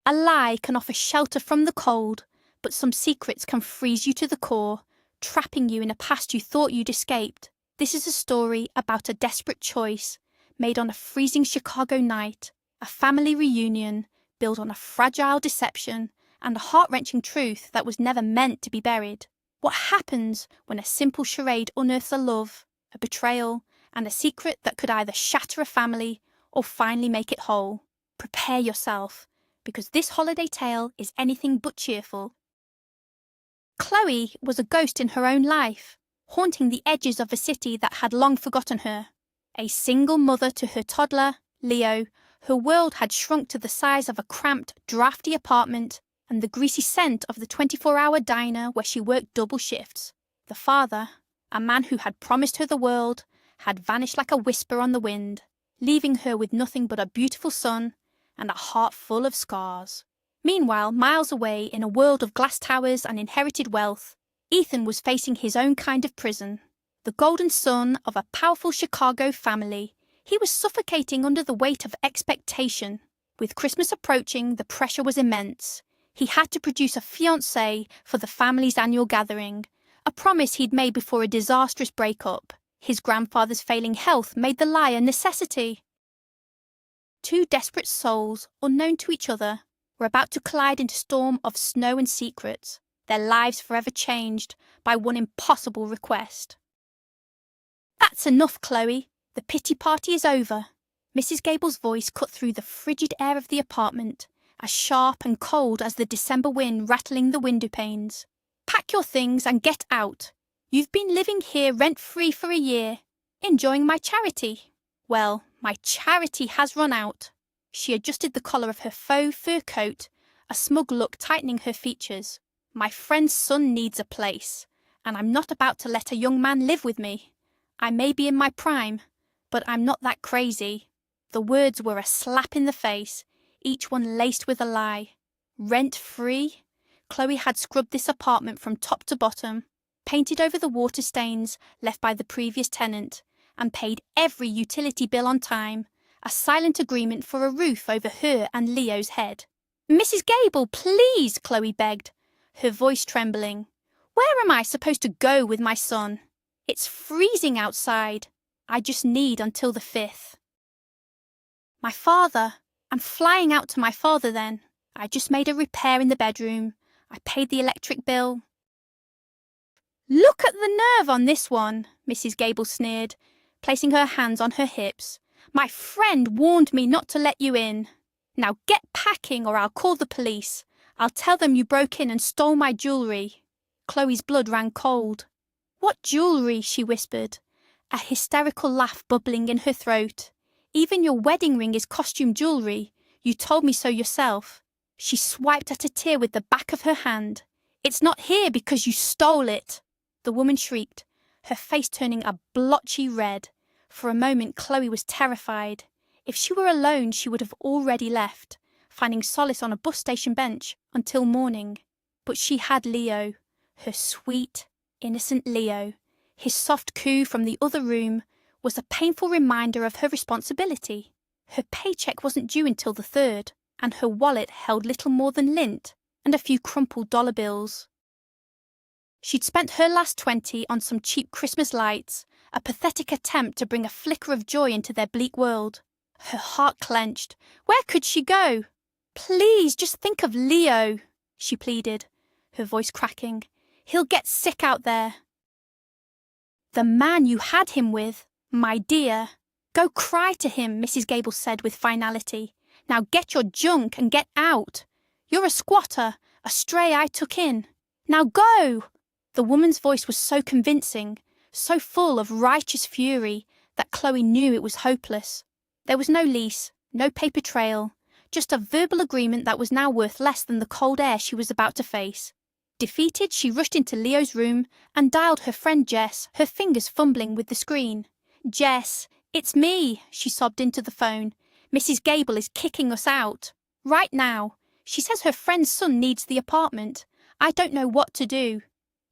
A lie can offer shelter from the cold, but some secrets can freeze you to the core, trapping you in a past you thought you'd escaped. This is a story about a desperate choice made on a freezing Chicago night, a family reunion built on a fragile deception, and a heart-wrenching truth that was never meant to be buried. What happens when a simple charade unearths a love, a betrayal, and a secret that could either shatter a family or finally make it whole? Prepare yourself, because this holiday tale is anything but cheerful. Chloe was a ghost in her own life, haunting the edges of a city that had long forgotten her. A single mother to her toddler, Leo, her world had shrunk to the size of a cramped, drafty apartment and the greasy scent of the 24-hour diner where she worked double shifts. The father, a man who had promised her the world, had vanished like a whisper on the wind, leaving her with nothing but a beautiful son and a heart full of scars. Meanwhile, miles away in a world of glass towers and inherited wealth, Ethan was facing his own kind of prison. The golden son of a powerful Chicago family, he was suffocating under the weight of expectation. With Christmas approaching, the pressure was immense. He had to produce a fiancée for the family's annual gathering, a promise he'd made before a disastrous breakup. His grandfather's failing health made the lie a necessity. Two desperate souls, unknown to each other, were about to collide into a storm of snow and secrets, their lives forever changed by one impossible request. "That's enough, Chloe. The pity party is over." Mrs. Gable's voice cut through the frigid air of the apartment, as sharp and cold as the December wind rattling the window panes. "Pack your things and get out. You've been living here rent-free for a year, enjoying my charity. Well, my charity has run out." She adjusted the collar of her faux fur coat, a smug look tightening her features. "My friend's son needs a place, and I'm not about to let a young man live with me. I may be in my prime, but I'm not that crazy." The words were a slap in the face, each one laced with a lie. Rent-free? Chloe had scrubbed this apartment from top to bottom, painted over the water stains left by the previous tenant, and paid every utility bill on time, a silent agreement for a roof over her and Leo's head. "Mrs. Gable, please," Chloe begged, her voice trembling. "Where am I supposed to go with my son? It's freezing outside. I just need until the 5th. "My father. I'm flying out to my father then. I just made a repair in the bedroom. I paid the electric bill." "Look at the nerve on this one," Mrs. Gable sneered, placing her hands on her hips. "My friend warned me not to let you in. Now get packing or I'll call the police. I'll tell them you broke in and stole my jewellery." Chloe's blood ran cold. "What jewellery?" she whispered, a hysterical laugh bubbling in her throat. "Even your wedding ring is costume jewellery. You told me so yourself." She swiped at a tear with the back of her hand. "It's not here because you stole it." The woman shrieked, her face turning a blotchy red. For a moment Chloe was terrified. If she were alone she would have already left, finding solace on a bus station bench until morning. But she had Leo, her sweet, innocent Leo. His soft coo from the other room was a painful reminder of her responsibility. Her paycheck wasn't due until the 3rd, and her wallet held little more than lint and a few crumpled dollar bills. She'd spent her last 20 on some cheap Christmas lights, a pathetic attempt to bring a flicker of joy into their bleak world. Her heart clenched. Where could she go? "Please, just think of Leo," she pleaded, her voice cracking. "He'll get sick out there." "The man you had him with, my dear." "Go cry to him," Mrs. Gable said with finality. "Now get your junk and get out. You're a squatter, a stray I took in. Now go!" The woman's voice was so convincing, so full of righteous fury, that Chloe knew it was hopeless. There was no lease, no paper trail, just a verbal agreement that was now worth less than the cold air she was about to face. Defeated, she rushed into Leo's room and dialed her friend Jess, her fingers fumbling with the screen. "Jess, it's me," she sobbed into the phone. "Mrs. Gable is kicking us out. Right now. She says her friend's son needs the apartment. I don't know what to do."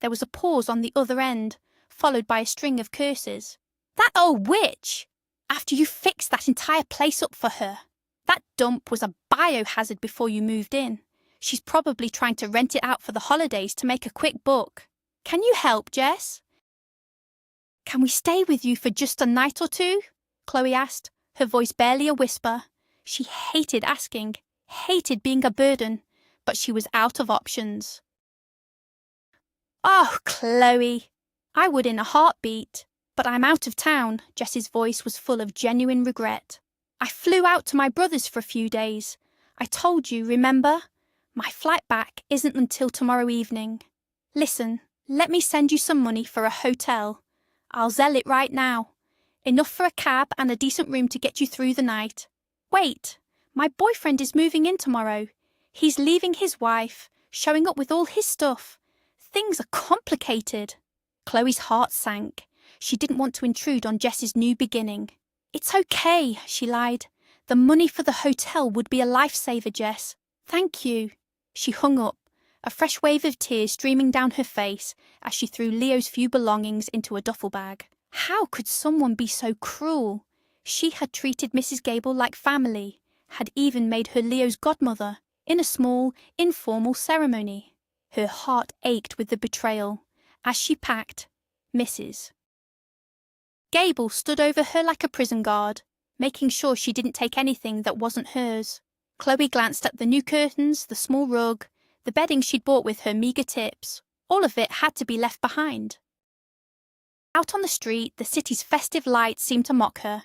There was a pause on the other end, followed by a string of curses. "That old witch! After you fixed that entire place up for her. That dump was a biohazard before you moved in. She's probably trying to rent it out for the holidays to make a quick buck. Can you help, Jess? Can we stay with you for just a night or two? Chloe asked, her voice barely a whisper. She hated asking, hated being a burden, but she was out of options. Oh, Chloe, I would in a heartbeat, but I'm out of town. Jess's voice was full of genuine regret. I flew out to my brother's for a few days. I told you, remember? My flight back isn't until tomorrow evening. Listen, let me send you some money for a hotel. I'll Zelle it right now. Enough for a cab and a decent room to get you through the night. Wait, my boyfriend is moving in tomorrow. He's leaving his wife, showing up with all his stuff. Things are complicated. Chloe's heart sank. She didn't want to intrude on Jess's new beginning. It's okay, she lied. The money for the hotel would be a lifesaver, Jess. Thank you. She hung up, a fresh wave of tears streaming down her face as she threw Leo's few belongings into a duffel bag. How could someone be so cruel? She had treated Mrs. Gable like family, had even made her Leo's godmother, in a small, informal ceremony. Her heart ached with the betrayal. As she packed, Mrs. Gable stood over her like a prison guard, making sure she didn't take anything that wasn't hers. Chloe glanced at the new curtains, the small rug, the bedding she'd bought with her meagre tips. All of it had to be left behind. Out on the street, the city's festive lights seemed to mock her.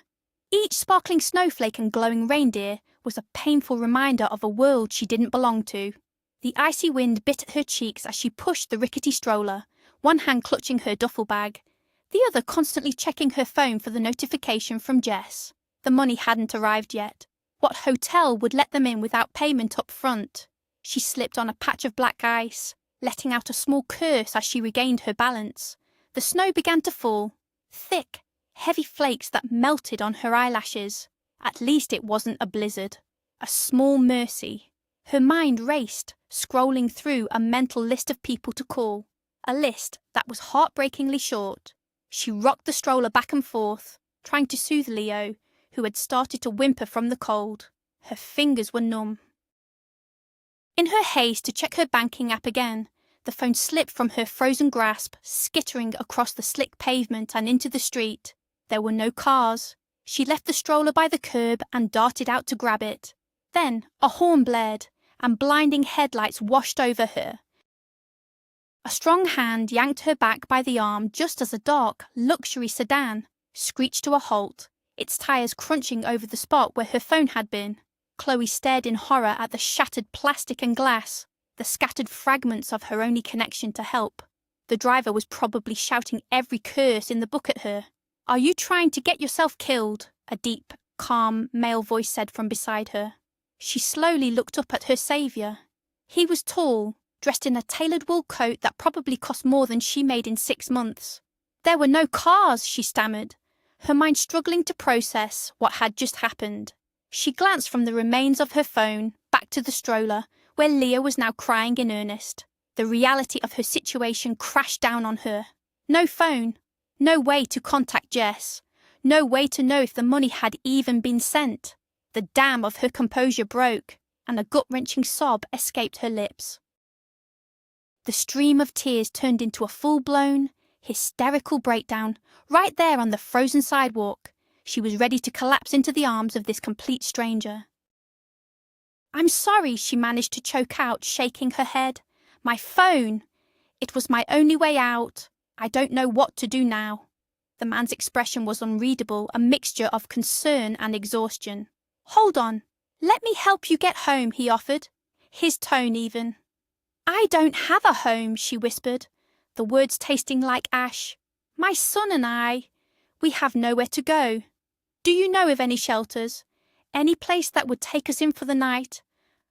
Each sparkling snowflake and glowing reindeer was a painful reminder of a world she didn't belong to. The icy wind bit at her cheeks as she pushed the rickety stroller, one hand clutching her duffel bag, the other constantly checking her phone for the notification from Jess. The money hadn't arrived yet. What hotel would let them in without payment up front? She slipped on a patch of black ice, letting out a small curse as she regained her balance. The snow began to fall, thick, heavy flakes that melted on her eyelashes. At least it wasn't a blizzard. A small mercy. Her mind raced, scrolling through a mental list of people to call. A list that was heartbreakingly short. She rocked the stroller back and forth, trying to soothe Leo, who had started to whimper from the cold. Her fingers were numb. In her haste to check her banking app again, the phone slipped from her frozen grasp, skittering across the slick pavement and into the street. There were no cars. She left the stroller by the curb and darted out to grab it. Then a horn blared, and blinding headlights washed over her. A strong hand yanked her back by the arm just as a dark, luxury sedan screeched to a halt, its tyres crunching over the spot where her phone had been. Chloe stared in horror at the shattered plastic and glass, the scattered fragments of her only connection to help. The driver was probably shouting every curse in the book at her. "Are you trying to get yourself killed?" a deep, calm, male voice said from beside her. She slowly looked up at her saviour. He was tall, dressed in a tailored wool coat that probably cost more than she made in 6 months. There were no cars, she stammered, her mind struggling to process what had just happened. She glanced from the remains of her phone back to the stroller, where Leah was now crying in earnest. The reality of her situation crashed down on her. No phone, no way to contact Jess, no way to know if the money had even been sent. The dam of her composure broke, and a gut-wrenching sob escaped her lips. The stream of tears turned into a full-blown, hysterical breakdown right there on the frozen sidewalk. She was ready to collapse into the arms of this complete stranger. "I'm sorry," she managed to choke out, shaking her head. "My phone! It was my only way out. I don't know what to do now." The man's expression was unreadable, a mixture of concern and exhaustion. "Hold on. Let me help you get home," he offered, his tone even. "I don't have a home," she whispered, the words tasting like ash. "My son and I, we have nowhere to go. Do you know of any shelters? Any place that would take us in for the night?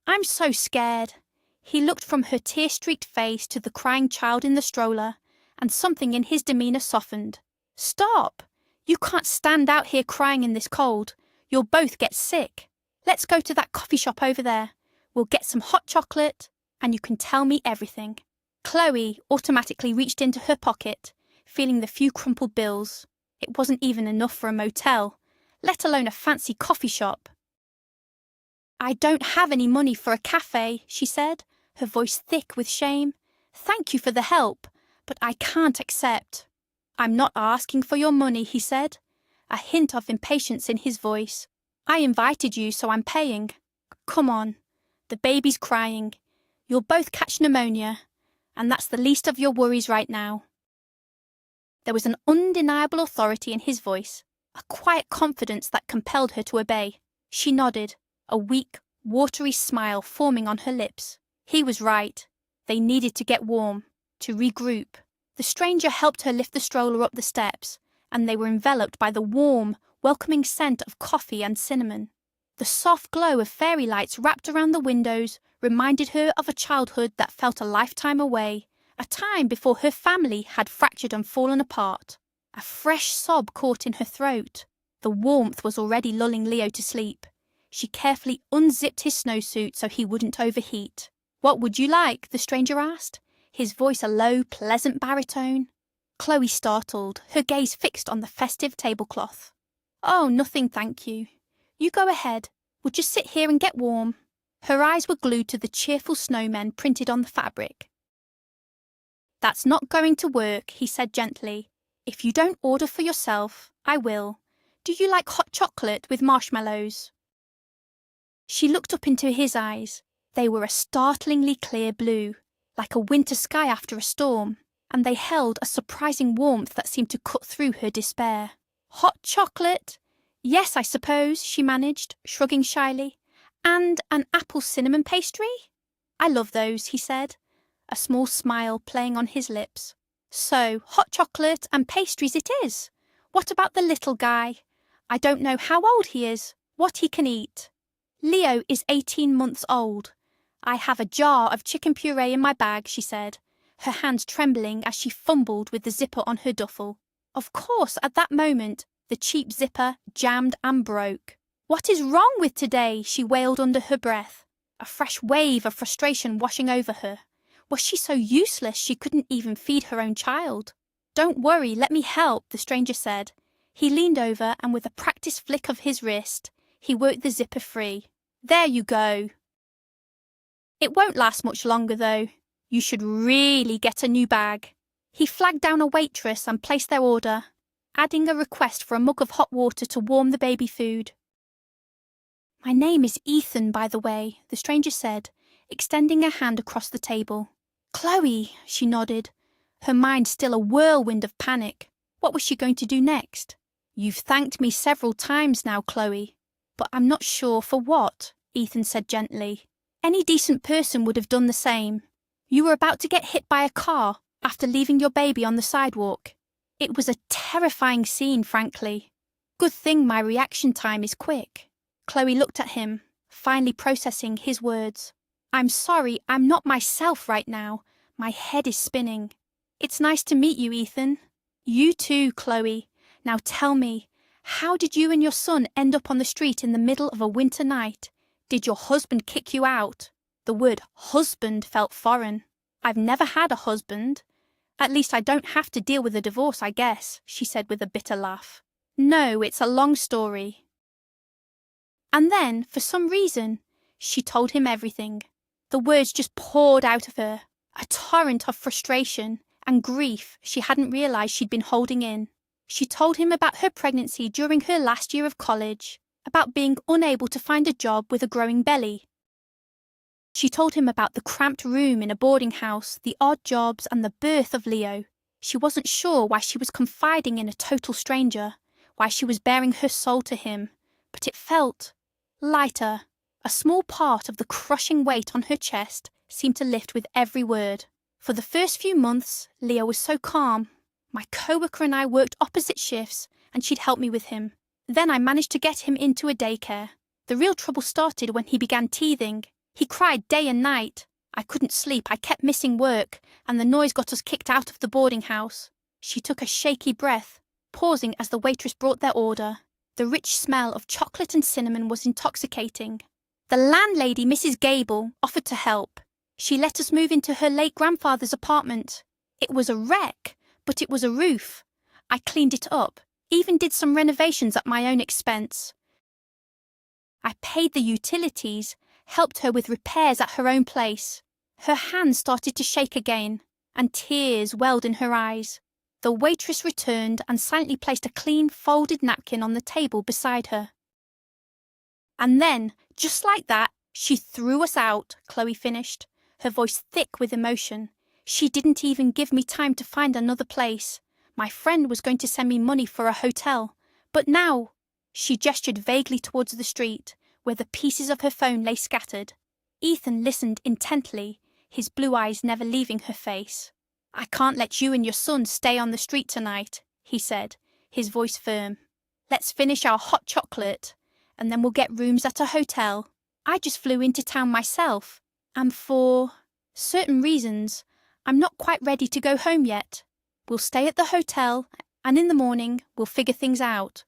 I'm so scared." He looked from her tear-streaked face to the crying child in the stroller, and something in his demeanour softened. "Stop! You can't stand out here crying in this cold. You'll both get sick. Let's go to that coffee shop over there. We'll get some hot chocolate, and you can tell me everything." Chloe automatically reached into her pocket, feeling the few crumpled bills. It wasn't even enough for a motel, let alone a fancy coffee shop. I don't have any money for a cafe, she said, her voice thick with shame. Thank you for the help, but I can't accept. I'm not asking for your money, he said, a hint of impatience in his voice. I invited you, so I'm paying. Come on. The baby's crying. You'll both catch pneumonia, and that's the least of your worries right now. There was an undeniable authority in his voice, a quiet confidence that compelled her to obey. She nodded, a weak, watery smile forming on her lips. He was right. They needed to get warm, to regroup. The stranger helped her lift the stroller up the steps, and they were enveloped by the warm, welcoming scent of coffee and cinnamon. The soft glow of fairy lights wrapped around the windows reminded her of a childhood that felt a lifetime away, a time before her family had fractured and fallen apart. A fresh sob caught in her throat. The warmth was already lulling Leo to sleep. She carefully unzipped his snowsuit so he wouldn't overheat. What would you like? The stranger asked, his voice a low, pleasant baritone. Chloe startled, her gaze fixed on the festive tablecloth. Oh, nothing, thank you. You go ahead. We'll just sit here and get warm. Her eyes were glued to the cheerful snowmen printed on the fabric. That's not going to work, he said gently. If you don't order for yourself, I will. Do you like hot chocolate with marshmallows? She looked up into his eyes. They were a startlingly clear blue, like a winter sky after a storm, and they held a surprising warmth that seemed to cut through her despair. Hot chocolate? Yes, I suppose, she managed, shrugging shyly. And an apple cinnamon pastry? I love those, he said, a small smile playing on his lips. So, hot chocolate and pastries it is. What about the little guy? I don't know how old he is, what he can eat. Leo is 18 months old. I have a jar of chicken puree in my bag, she said, her hands trembling as she fumbled with the zipper on her duffel. Of course, at that moment, the cheap zipper jammed and broke. What is wrong with today? She wailed under her breath, a fresh wave of frustration washing over her. Was she so useless she couldn't even feed her own child? Don't worry, let me help, the stranger said. He leaned over and with a practiced flick of his wrist, he worked the zipper free. There you go. It won't last much longer, though. You should really get a new bag. He flagged down a waitress and placed their order, adding a request for a mug of hot water to warm the baby food. My name is Ethan, by the way, the stranger said, extending a hand across the table. Chloe, she nodded, her mind still a whirlwind of panic. What was she going to do next? You've thanked me several times now, Chloe, but I'm not sure for what, Ethan said gently. Any decent person would have done the same. You were about to get hit by a car after leaving your baby on the sidewalk. It was a terrifying scene, frankly. Good thing my reaction time is quick. Chloe looked at him, finally processing his words. I'm sorry, I'm not myself right now. My head is spinning. It's nice to meet you, Ethan. You too, Chloe. Now tell me, how did you and your son end up on the street in the middle of a winter night? Did your husband kick you out? The word husband felt foreign. I've never had a husband. At least I don't have to deal with a divorce, I guess, she said with a bitter laugh. No, it's a long story. And then, for some reason, she told him everything. The words just poured out of her, a torrent of frustration and grief she hadn't realised she'd been holding in. She told him about her pregnancy during her last year of college, about being unable to find a job with a growing belly. She told him about the cramped room in a boarding house, the odd jobs, and the birth of Leo. She wasn't sure why she was confiding in a total stranger, why she was baring her soul to him, but it felt lighter. A small part of the crushing weight on her chest seemed to lift with every word. For the first few months, Leo was so calm. My co-worker and I worked opposite shifts, and she'd help me with him. Then I managed to get him into a daycare. The real trouble started when he began teething. He cried day and night. I couldn't sleep, I kept missing work, and the noise got us kicked out of the boarding house. She took a shaky breath, pausing as the waitress brought their order. The rich smell of chocolate and cinnamon was intoxicating. The landlady, Mrs. Gable, offered to help. She let us move into her late grandfather's apartment. It was a wreck, but it was a roof. I cleaned it up, even did some renovations at my own expense. I paid the utilities, helped her with repairs at her own place. Her hands started to shake again, and tears welled in her eyes. The waitress returned and silently placed a clean, folded napkin on the table beside her. And then, just like that, she threw us out, Chloe finished, her voice thick with emotion. She didn't even give me time to find another place. My friend was going to send me money for a hotel, but now... She gestured vaguely towards the street, where the pieces of her phone lay scattered. Ethan listened intently, his blue eyes never leaving her face. "I can't let you and your son stay on the street tonight," he said, his voice firm. "Let's finish our hot chocolate, and then we'll get rooms at a hotel. I just flew into town myself, and for certain reasons, I'm not quite ready to go home yet. We'll stay at the hotel, and in the morning we'll figure things out.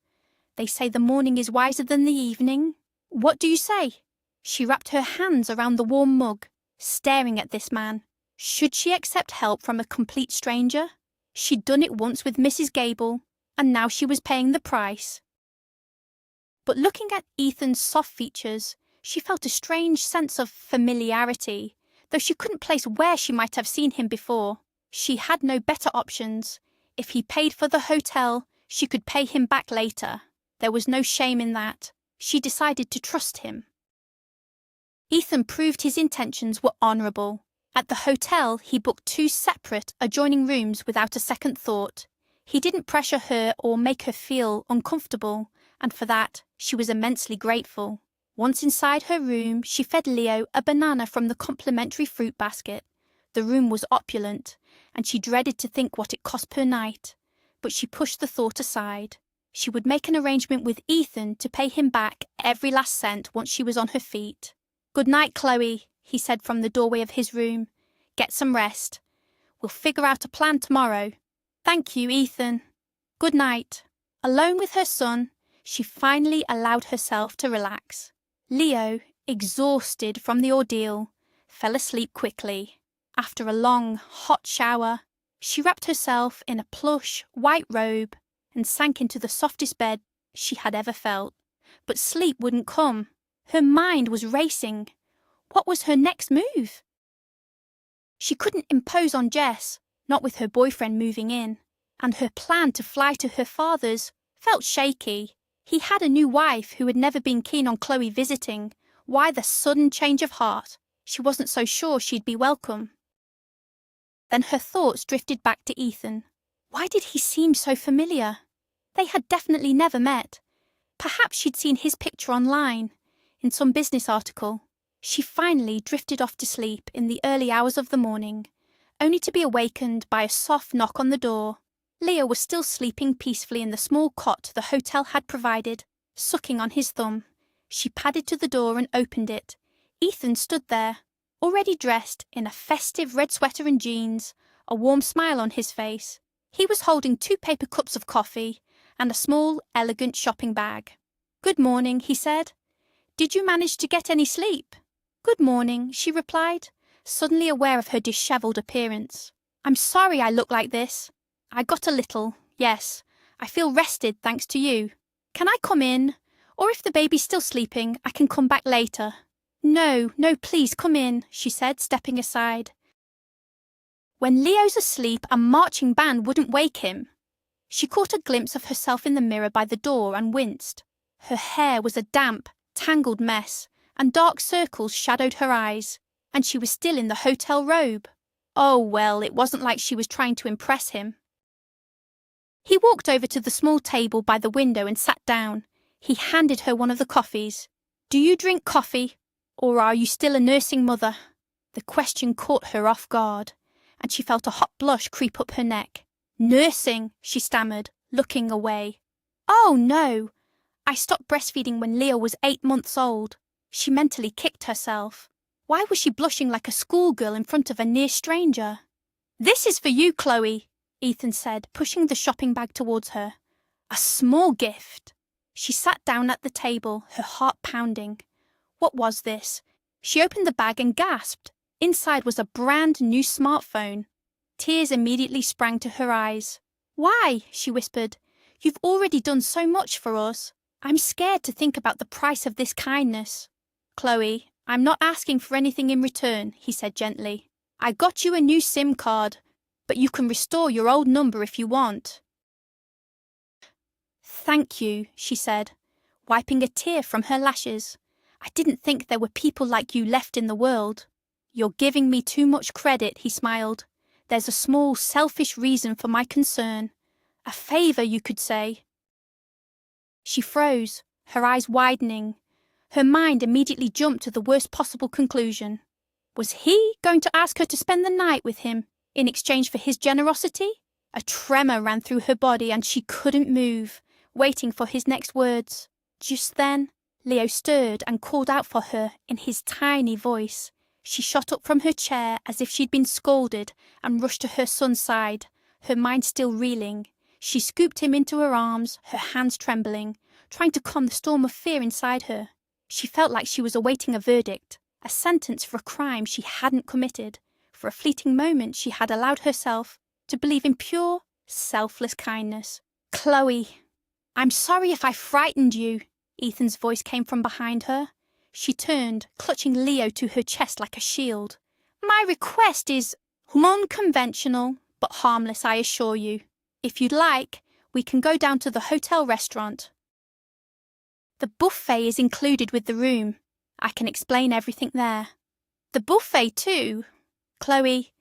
They say the morning is wiser than the evening. What do you say?" She wrapped her hands around the warm mug, staring at this man. Should she accept help from a complete stranger? She'd done it once with Mrs. Gable, and now she was paying the price. But looking at Ethan's soft features, she felt a strange sense of familiarity, though she couldn't place where she might have seen him before. She had no better options. If he paid for the hotel, she could pay him back later. There was no shame in that. She decided to trust him. Ethan proved his intentions were honourable. At the hotel, he booked 2 separate, adjoining rooms without a second thought. He didn't pressure her or make her feel uncomfortable, and for that, she was immensely grateful. Once inside her room, she fed Leo a banana from the complimentary fruit basket. The room was opulent, and she dreaded to think what it cost per night, but she pushed the thought aside. She would make an arrangement with Ethan to pay him back every last cent once she was on her feet. "Good night, Chloe," he said from the doorway of his room. "Get some rest. We'll figure out a plan tomorrow." "Thank you, Ethan. Good night." Alone with her son, she finally allowed herself to relax. Leo, exhausted from the ordeal, fell asleep quickly. After a long, hot shower, she wrapped herself in a plush, white robe and sank into the softest bed she had ever felt. But sleep wouldn't come. Her mind was racing. What was her next move? She couldn't impose on Jess, not with her boyfriend moving in, and her plan to fly to her father's felt shaky. He had a new wife who had never been keen on Chloe visiting. Why the sudden change of heart? She wasn't so sure she'd be welcome. Then her thoughts drifted back to Ethan. Why did he seem so familiar? They had definitely never met. Perhaps she'd seen his picture online, in some business article. She finally drifted off to sleep in the early hours of the morning, only to be awakened by a soft knock on the door. Leo was still sleeping peacefully in the small cot the hotel had provided, sucking on his thumb. She padded to the door and opened it. Ethan stood there, already dressed in a festive red sweater and jeans, a warm smile on his face. He was holding 2 paper cups of coffee and a small, elegant shopping bag. "Good morning," he said. "Did you manage to get any sleep?" "Good morning," she replied, suddenly aware of her dishevelled appearance. "I'm sorry I look like this. I got a little, yes. I feel rested thanks to you. Can I come in? Or if the baby's still sleeping, I can come back later." No, please come in," she said, stepping aside. When Leo's asleep, a marching band wouldn't wake him. She caught a glimpse of herself in the mirror by the door and winced. Her hair was a damp, tangled mess, and dark circles shadowed her eyes, and she was still in the hotel robe. Oh well, it wasn't like she was trying to impress him. He walked over to the small table by the window and sat down. He handed her one of the coffees. "Do you drink coffee, or are you still a nursing mother?" The question caught her off guard, and she felt a hot blush creep up her neck. "Nursing," she stammered, looking away. "Oh, no. I stopped breastfeeding when Leo was 8 months old." She mentally kicked herself. Why was she blushing like a schoolgirl in front of a near stranger? "This is for you, Chloe," Ethan said, pushing the shopping bag towards her. A small gift. She sat down at the table, her heart pounding. What was this? She opened the bag and gasped. Inside was a brand new smartphone. Tears immediately sprang to her eyes. "Why?" she whispered. "You've already done so much for us." I'm scared to think about the price of this kindness. Chloe, I'm not asking for anything in return, he said gently. I got you a new SIM card, but you can restore your old number if you want. Thank you, she said, wiping a tear from her lashes. I didn't think there were people like you left in the world. You're giving me too much credit, he smiled. There's a small, selfish reason for my concern. A favour, you could say. She froze, her eyes widening. Her mind immediately jumped to the worst possible conclusion. Was he going to ask her to spend the night with him in exchange for his generosity? A tremor ran through her body and she couldn't move, waiting for his next words. Just then, Leo stirred and called out for her in his tiny voice. She shot up from her chair as if she'd been scolded and rushed to her son's side, her mind still reeling. She scooped him into her arms, her hands trembling, trying to calm the storm of fear inside her. She felt like she was awaiting a verdict, a sentence for a crime she hadn't committed. For a fleeting moment she had allowed herself to believe in pure, selfless kindness. Chloe, I'm sorry if I frightened you. Ethan's voice came from behind her. She turned, clutching Leo to her chest like a shield. My request is unconventional, but harmless, I assure you. If you'd like, we can go down to the hotel restaurant. The buffet is included with the room. I can explain everything there. The buffet too? Chloe,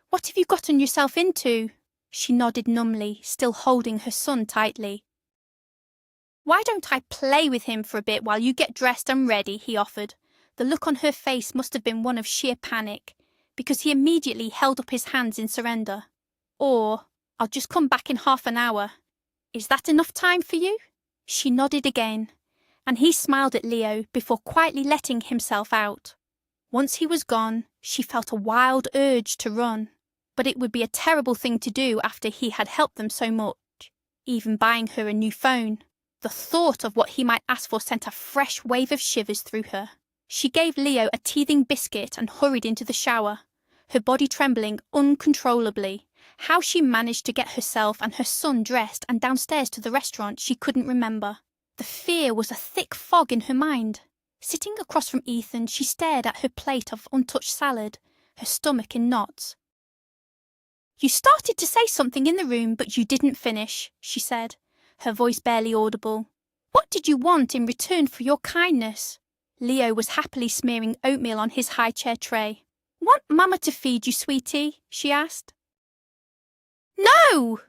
what have you gotten yourself into? She nodded numbly, still holding her son tightly. Why don't I play with him for a bit while you get dressed and ready, he offered. The look on her face must have been one of sheer panic, because he immediately held up his hands in surrender. Or, I'll just come back in half an hour. Is that enough time for you? She nodded again, and he smiled at Leo before quietly letting himself out. Once he was gone, she felt a wild urge to run, but it would be a terrible thing to do after he had helped them so much, even buying her a new phone. The thought of what he might ask for sent a fresh wave of shivers through her. She gave Leo a teething biscuit and hurried into the shower, her body trembling uncontrollably. How she managed to get herself and her son dressed and downstairs to the restaurant she couldn't remember. The fear was a thick fog in her mind. Sitting across from Ethan, she stared at her plate of untouched salad, her stomach in knots. You started to say something in the room, but you didn't finish, she said, her voice barely audible. What did you want in return for your kindness? Leo was happily smearing oatmeal on his high-chair tray. Want Mama to feed you, sweetie? She asked. No!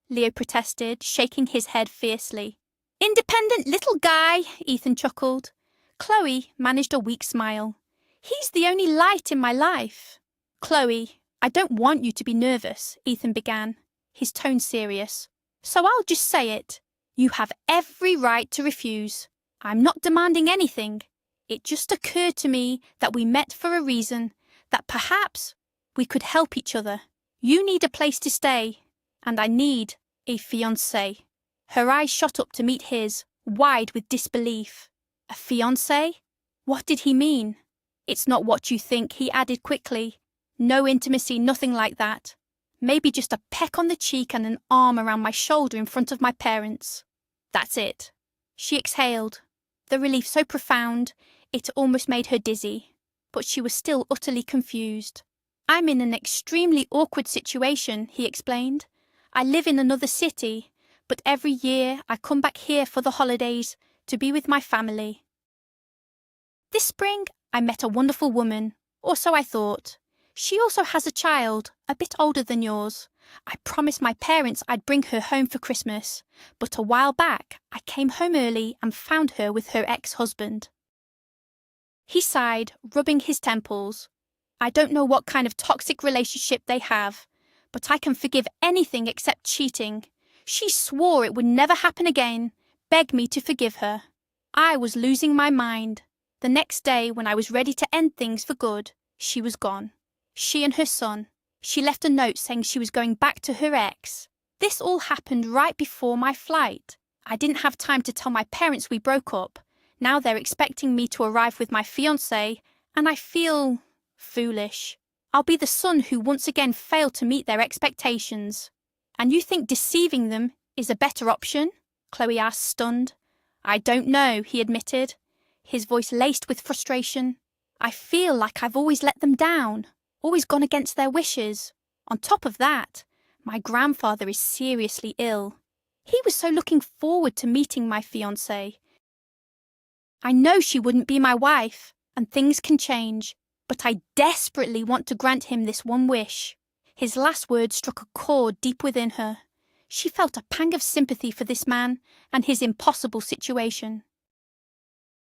Leo protested, shaking his head fiercely. Independent little guy, Ethan chuckled. Chloe managed a weak smile. He's the only light in my life. Chloe, I don't want you to be nervous, Ethan began, his tone serious. So I'll just say it. You have every right to refuse. I'm not demanding anything. It just occurred to me that we met for a reason, that perhaps we could help each other. You need a place to stay, and I need a fiancé. Her eyes shot up to meet his, wide with disbelief. A fiancé? What did he mean? It's not what you think, he added quickly. No intimacy, nothing like that. Maybe just a peck on the cheek and an arm around my shoulder in front of my parents. That's it. She exhaled, the relief so profound it almost made her dizzy, but she was still utterly confused. I'm in an extremely awkward situation, he explained. I live in another city, but every year I come back here for the holidays to be with my family. This spring I met a wonderful woman, or so I thought. She also has a child, a bit older than yours. I promised my parents I'd bring her home for Christmas, but a while back I came home early and found her with her ex-husband. He sighed, rubbing his temples. I don't know what kind of toxic relationship they have, but I can forgive anything except cheating. She swore it would never happen again, begged me to forgive her. I was losing my mind. The next day, when I was ready to end things for good, she was gone. She and her son. She left a note saying she was going back to her ex. This all happened right before my flight. I didn't have time to tell my parents we broke up. Now they're expecting me to arrive with my fiancé, and I feel foolish. I'll be the son who once again failed to meet their expectations. And you think deceiving them is a better option? Chloe asked, stunned. I don't know, he admitted, his voice laced with frustration. I feel like I've always let them down, always gone against their wishes. On top of that, my grandfather is seriously ill. He was so looking forward to meeting my fiancée. I know she wouldn't be my wife, and things can change, but I desperately want to grant him this one wish. His last words struck a chord deep within her. She felt a pang of sympathy for this man and his impossible situation.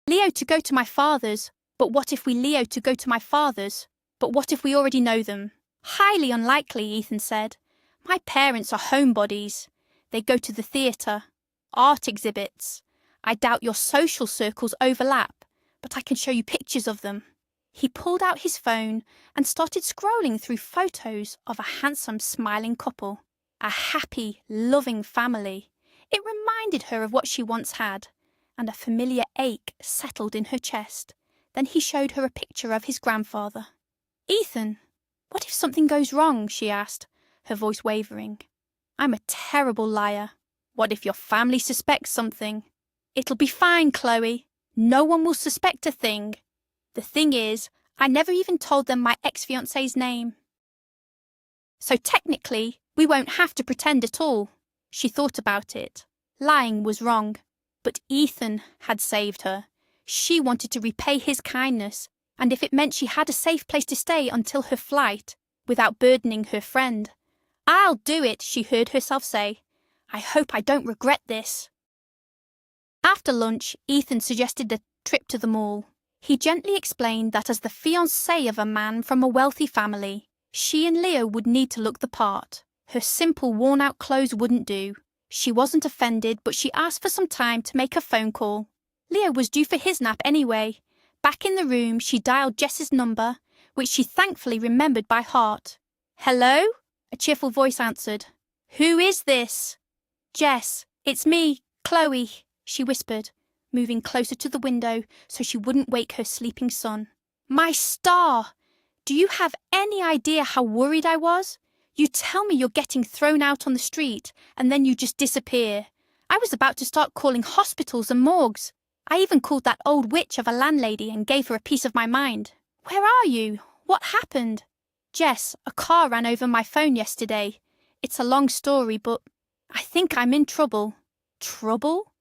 Leo to go to my father's, but what if we Leo to go to my father's? But what if we already know them? Highly unlikely, Ethan said. My parents are homebodies. They go to the theatre, art exhibits. I doubt your social circles overlap, but I can show you pictures of them. He pulled out his phone and started scrolling through photos of a handsome, smiling couple. A happy, loving family. It reminded her of what she once had, and a familiar ache settled in her chest. Then he showed her a picture of his grandfather. Ethan, what if something goes wrong? She asked, her voice wavering. I'm a terrible liar. What if your family suspects something? It'll be fine, Chloe. No one will suspect a thing. The thing is, I never even told them my ex-fiancé's name. So technically, we won't have to pretend at all. She thought about it. Lying was wrong. But Ethan had saved her. She wanted to repay his kindness, and if it meant she had a safe place to stay until her flight, without burdening her friend. I'll do it, she heard herself say. I hope I don't regret this. After lunch, Ethan suggested a trip to the mall. He gently explained that as the fiancée of a man from a wealthy family, she and Leo would need to look the part. Her simple, worn-out clothes wouldn't do. She wasn't offended, but she asked for some time to make a phone call. Leo was due for his nap anyway. Back in the room, she dialed Jess's number, which she thankfully remembered by heart. Hello? A cheerful voice answered. Who is this? Jess, it's me, Chloe, she whispered, moving closer to the window so she wouldn't wake her sleeping son. My star! Do you have any idea how worried I was? You tell me you're getting thrown out on the street, and then you just disappear. I was about to start calling hospitals and morgues. I even called that old witch of a landlady and gave her a piece of my mind. Where are you? What happened? Jess, a car ran over my phone yesterday. It's a long story, but I think I'm in trouble. Trouble?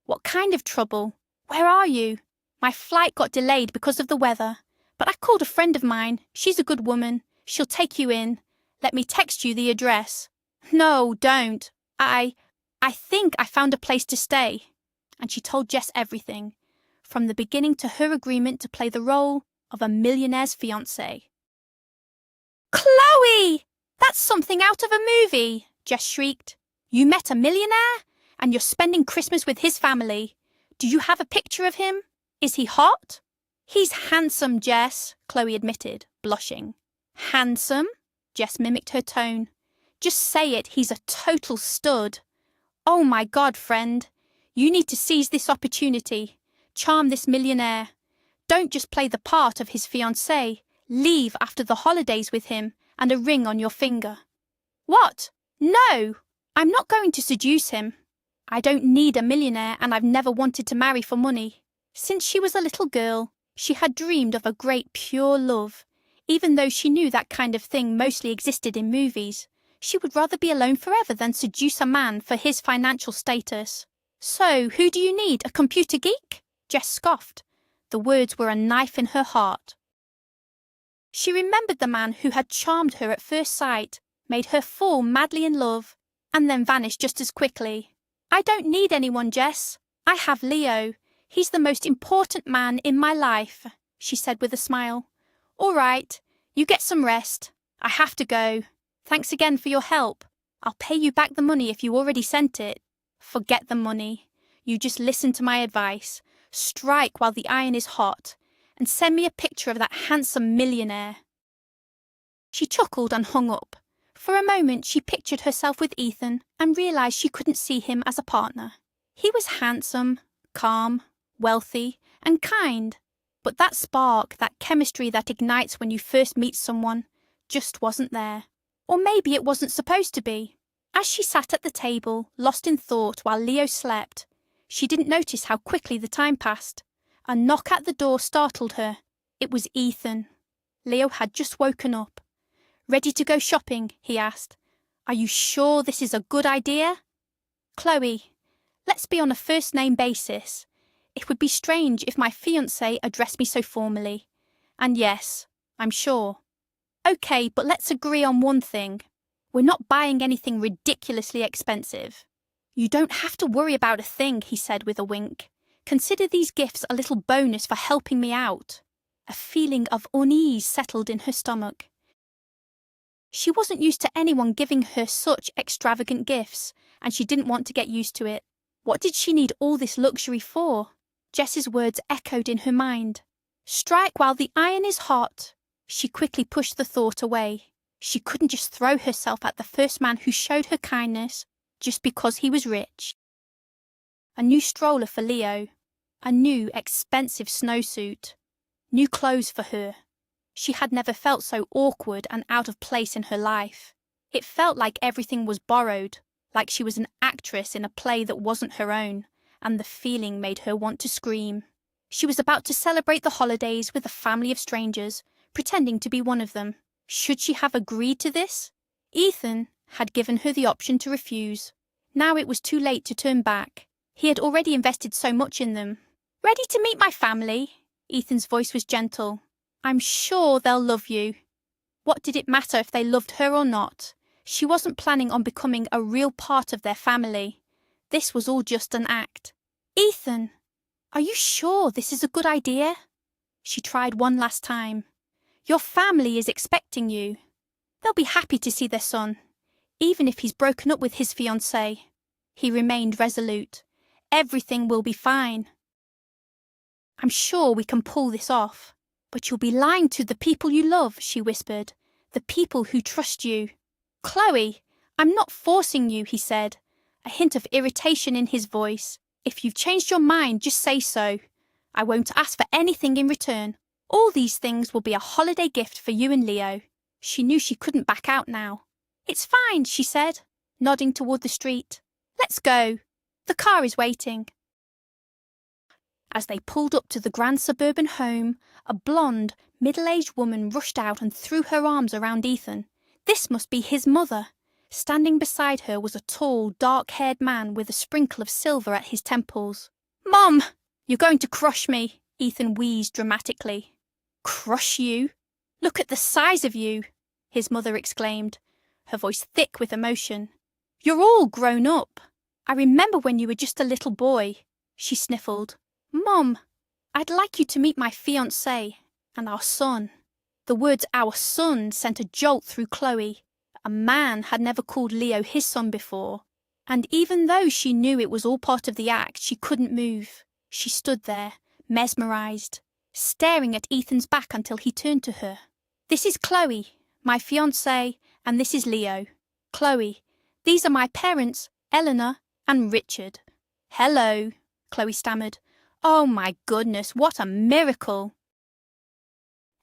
What kind of trouble? Where are you? My flight got delayed because of the weather, but I called a friend of mine. She's a good woman. She'll take you in. Let me text you the address. No, don't. I think I found a place to stay. And she told Jess everything, from the beginning to her agreement to play the role of a millionaire's fiancé. Chloe! That's something out of a movie, Jess shrieked. You met a millionaire? And you're spending Christmas with his family. Do you have a picture of him? Is he hot? He's handsome, Jess, Chloe admitted, blushing. Handsome? Jess mimicked her tone. Just say it, he's a total stud. Oh my God, friend. You need to seize this opportunity. Charm this millionaire. Don't just play the part of his fiancée. Leave after the holidays with him and a ring on your finger. What? No! I'm not going to seduce him. I don't need a millionaire, and I've never wanted to marry for money. Since she was a little girl, she had dreamed of a great pure love. Even though she knew that kind of thing mostly existed in movies, she would rather be alone forever than seduce a man for his financial status. So, who do you need, a computer geek? Jess scoffed. The words were a knife in her heart. She remembered the man who had charmed her at first sight, made her fall madly in love, and then vanished just as quickly. I don't need anyone, Jess. I have Leo. He's the most important man in my life, she said with a smile. All right, you get some rest. I have to go. Thanks again for your help. I'll pay you back the money if you already sent it. Forget the money. You just listen to my advice. Strike while the iron is hot, and send me a picture of that handsome millionaire. She chuckled and hung up. For a moment she pictured herself with Ethan and realised she couldn't see him as a partner. He was handsome, calm, wealthy, and kind. But that spark, that chemistry that ignites when you first meet someone, just wasn't there. Or maybe it wasn't supposed to be. As she sat at the table, lost in thought while Leo slept, She didn't notice how quickly the time passed. A knock at the door startled her. It was Ethan. Leo had just woken up. "Ready to go shopping?" he asked. "Are you sure this is a good idea?" "Chloe, let's be on a first-name basis. It would be strange if my fiancé addressed me so formally. And yes, I'm sure." "Okay, but let's agree on one thing. We're not buying anything ridiculously expensive." "You don't have to worry about a thing," he said with a wink. "Consider these gifts a little bonus for helping me out." A feeling of unease settled in her stomach. She wasn't used to anyone giving her such extravagant gifts, and she didn't want to get used to it. What did she need all this luxury for? Jess's words echoed in her mind. "Strike while the iron is hot." She quickly pushed the thought away. She couldn't just throw herself at the first man who showed her kindness just because he was rich. A new stroller for Leo. A new expensive snowsuit. New clothes for her. She had never felt so awkward and out of place in her life. It felt like everything was borrowed, like she was an actress in a play that wasn't her own, and the feeling made her want to scream. She was about to celebrate the holidays with a family of strangers, pretending to be one of them. Should she have agreed to this? Ethan had given her the option to refuse. Now it was too late to turn back. He had already invested so much in them. "Ready to meet my family?" Ethan's voice was gentle. "I'm sure they'll love you." What did it matter if they loved her or not? She wasn't planning on becoming a real part of their family. This was all just an act. "Ethan, are you sure this is a good idea?" She tried one last time. "Your family is expecting you. They'll be happy to see their son, even if he's broken up with his fiancée." He remained resolute. "Everything will be fine. I'm sure we can pull this off." "But you'll be lying to the people you love," she whispered. "The people who trust you." "Chloe, I'm not forcing you," he said, a hint of irritation in his voice. "If you've changed your mind, just say so. I won't ask for anything in return. All these things will be a holiday gift for you and Leo." She knew she couldn't back out now. "It's fine," she said, nodding toward the street. "Let's go. The car is waiting." As they pulled up to the grand suburban home, a blonde, middle-aged woman rushed out and threw her arms around Ethan. This must be his mother. Standing beside her was a tall, dark-haired man with a sprinkle of silver at his temples. "Mom, you're going to crush me," Ethan wheezed dramatically. "Crush you? Look at the size of you," his mother exclaimed, her voice thick with emotion. "You're all grown up. I remember when you were just a little boy," she sniffled. "Mom, I'd like you to meet my fiancé and our son." The words "our son" sent a jolt through Chloe. A man had never called Leo his son before, and even though she knew it was all part of the act, she couldn't move. She stood there, mesmerized, staring at Ethan's back until he turned to her. "This is Chloe, my fiancé, and this is Leo. Chloe, these are my parents, Eleanor and Richard." "Hello," Chloe stammered. "Oh my goodness, what a miracle!"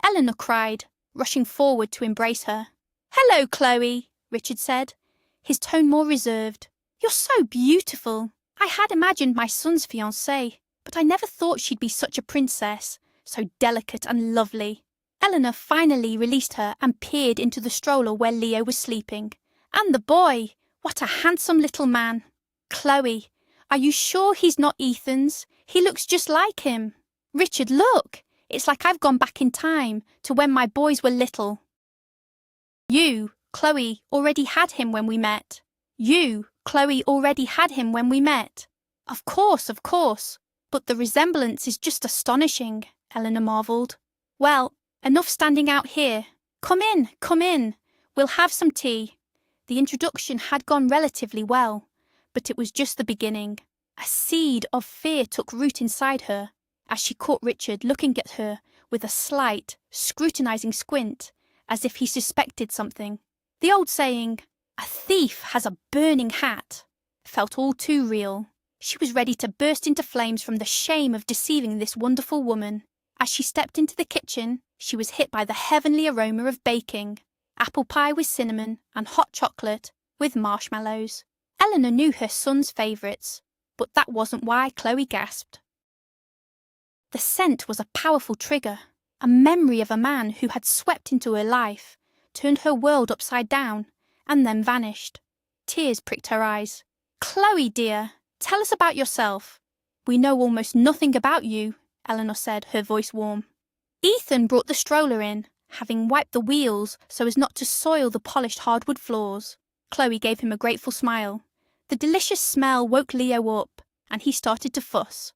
Eleanor cried, rushing forward to embrace her. "Hello, Chloe," Richard said, his tone more reserved. "You're so beautiful. I had imagined my son's fiancée, but I never thought she'd be such a princess, so delicate and lovely." Eleanor finally released her and peered into the stroller where Leo was sleeping. "And the boy! What a handsome little man." "Chloe, are you sure he's not Ethan's? He looks just like him." "Richard, look! It's like I've gone back in time to when my boys were little." "You, Chloe, already had him when we met." "You, Chloe, already had him when we met." Of course, but the resemblance is just astonishing," Eleanor marvelled. "Well, enough standing out here. Come in. We'll have some tea." The introduction had gone relatively well, but it was just the beginning. A seed of fear took root inside her as she caught Richard looking at her with a slight, scrutinizing squint, as if he suspected something. The old saying, "A thief has a burning hat," felt all too real. She was ready to burst into flames from the shame of deceiving this wonderful woman. As she stepped into the kitchen, she was hit by the heavenly aroma of baking, apple pie with cinnamon and hot chocolate with marshmallows. Eleanor knew her son's favourites. But that wasn't why, Chloe gasped. The scent was a powerful trigger, a memory of a man who had swept into her life, turned her world upside down, and then vanished. Tears pricked her eyes. "Chloe, dear, tell us about yourself. We know almost nothing about you," Eleanor said, her voice warm. Ethan brought the stroller in, having wiped the wheels so as not to soil the polished hardwood floors. Chloe gave him a grateful smile. The delicious smell woke Leo up, and he started to fuss.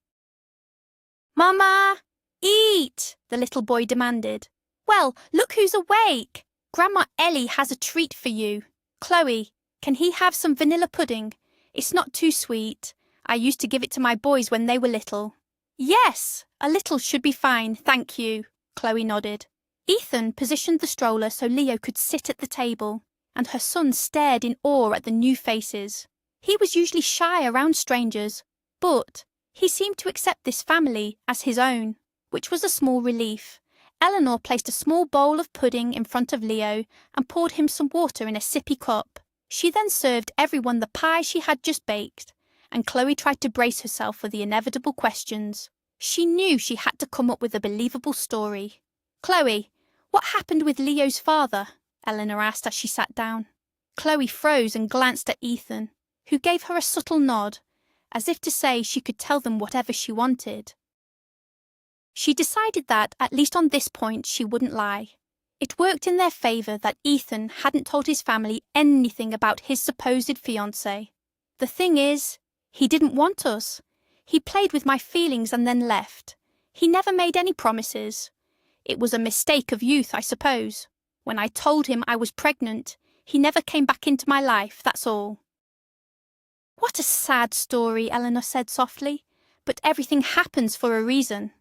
"Mama, eat!" the little boy demanded. "Well, look who's awake! Grandma Ellie has a treat for you. Chloe, can he have some vanilla pudding? It's not too sweet. I used to give it to my boys when they were little." "Yes, a little should be fine, thank you," Chloe nodded. Ethan positioned the stroller so Leo could sit at the table, and her son stared in awe at the new faces. He was usually shy around strangers, but he seemed to accept this family as his own, which was a small relief. Eleanor placed a small bowl of pudding in front of Leo and poured him some water in a sippy cup. She then served everyone the pie she had just baked, and Chloe tried to brace herself for the inevitable questions. She knew she had to come up with a believable story. "Chloe, what happened with Leo's father?" Eleanor asked as she sat down. Chloe froze and glanced at Ethan, who gave her a subtle nod, as if to say she could tell them whatever she wanted. She decided that, at least on this point, she wouldn't lie. It worked in their favour that Ethan hadn't told his family anything about his supposed fiancée. "The thing is, he didn't want us. He played with my feelings and then left. He never made any promises. It was a mistake of youth, I suppose. When I told him I was pregnant, he never came back into my life, that's all." "What a sad story," Eleanor said softly. "But everything happens for a reason.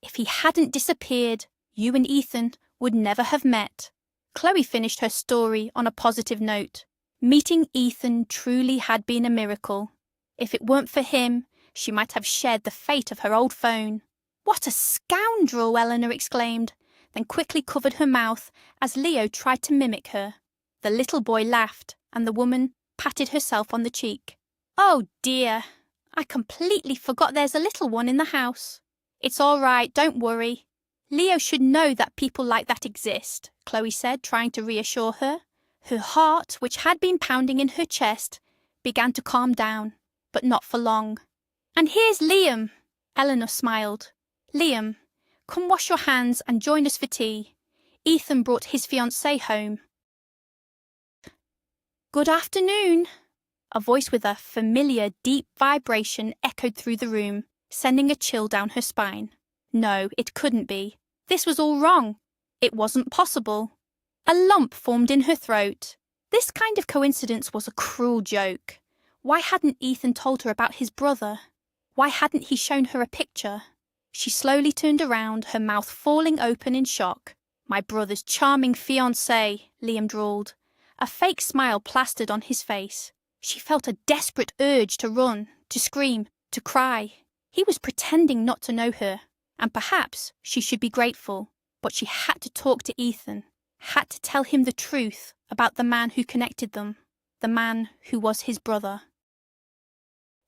If he hadn't disappeared, you and Ethan would never have met." Chloe finished her story on a positive note. Meeting Ethan truly had been a miracle. If it weren't for him, she might have shared the fate of her old phone. "What a scoundrel!" Eleanor exclaimed, then quickly covered her mouth as Leo tried to mimic her. The little boy laughed, and the woman patted herself on the cheek. "Oh dear, I completely forgot there's a little one in the house." "It's all right, don't worry. Leo should know that people like that exist," Chloe said, trying to reassure her. Her heart, which had been pounding in her chest, began to calm down, but not for long. "And here's Liam," Eleanor smiled. "Liam, come wash your hands and join us for tea. Ethan brought his fiancée home." "Good afternoon." A voice with a familiar, deep vibration echoed through the room, sending a chill down her spine. No, it couldn't be. This was all wrong. It wasn't possible. A lump formed in her throat. This kind of coincidence was a cruel joke. Why hadn't Ethan told her about his brother? Why hadn't he shown her a picture? She slowly turned around, her mouth falling open in shock. "My brother's charming fiancée," Liam drawled. A fake smile plastered on his face. She felt a desperate urge to run, to scream, to cry. He was pretending not to know her, and perhaps she should be grateful. But she had to talk to Ethan, had to tell him the truth about the man who connected them, the man who was his brother.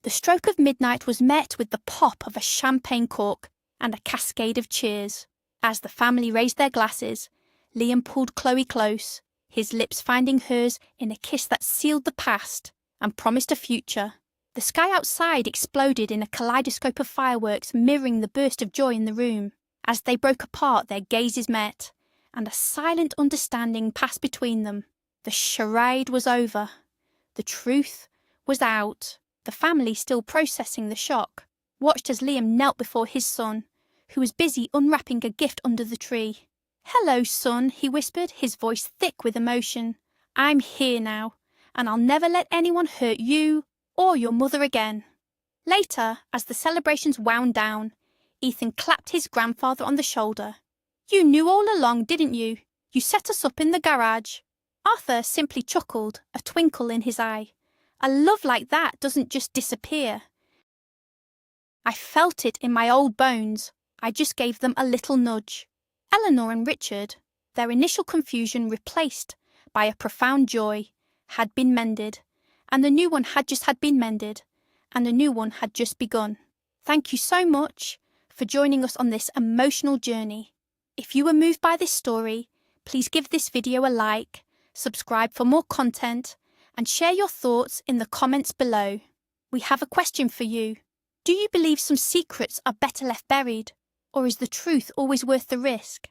The stroke of midnight was met with the pop of a champagne cork and a cascade of cheers. As the family raised their glasses, Liam pulled Chloe close, his lips finding hers in a kiss that sealed the past and promised a future. The sky outside exploded in a kaleidoscope of fireworks mirroring the burst of joy in the room. As they broke apart, their gazes met, and a silent understanding passed between them. The charade was over. The truth was out. The family, still processing the shock, watched as Liam knelt before his son, who was busy unwrapping a gift under the tree. "Hello, son," he whispered, his voice thick with emotion. "I'm here now, and I'll never let anyone hurt you or your mother again." Later, as the celebrations wound down, Ethan clapped his grandfather on the shoulder. "You knew all along, didn't you? You set us up in the garage." Arthur simply chuckled, a twinkle in his eye. "A love like that doesn't just disappear. I felt it in my old bones. I just gave them a little nudge." Eleanor and Richard, their initial confusion replaced by a profound joy, had been mended, and the new one had just been mended, and a new one had just begun. Thank you so much for joining us on this emotional journey. If you were moved by this story, please give this video a like, subscribe for more content, and share your thoughts in the comments below. We have a question for you. Do you believe some secrets are better left buried, or is the truth always worth the risk?